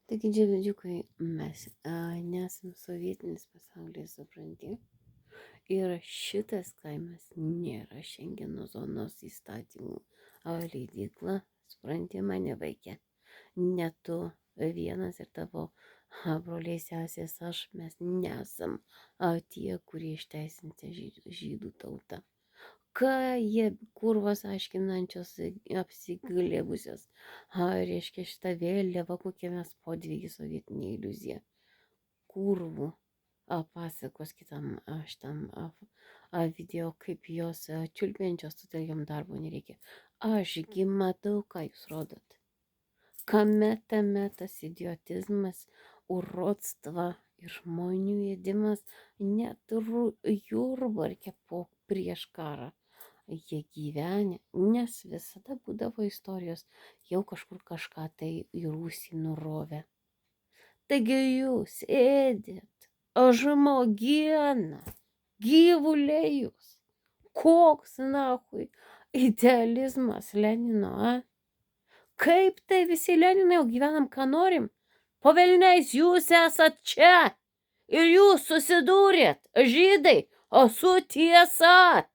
Taigi, džiavidžiukai, mes nesam sovietinis pasaulis, supranti? Ir šitas kaimas nėra Šengeno zonos įstatymų leidykla, supranti mane vaikė. Ne tu vienas ir tavo broliai sesės, mes nesam tie, kurie išteisinti žydų tautą. Ką jie kurvas aiškinančios apsigalėbusios, reiškia šitą vėliavą, kokie mes podvigi sovietinė iliuzija. Kurvų pasakos kitam šitam video, kaip jos čiulpiančios, todėl jom darbo nereikia. Ašgi matau, ką jūs rodot. Kame tame tas idiotizmas, urodstva ir žmonių ėdimas, net Jurbarke prieš karą jie gyvenę, nes visada būdavo istorijos, jau kažkur kažką tai į rūsį nurovę. Taigi jūs ėdėt žmogiena, gyvuliai jūs. Koks nahui idealizmas Lenino, Kaip tai visi Leninai, jau gyvenam, ką norim? Po velniais jūs esat čia ir jūs susidūrėt, žydai, su tiesa.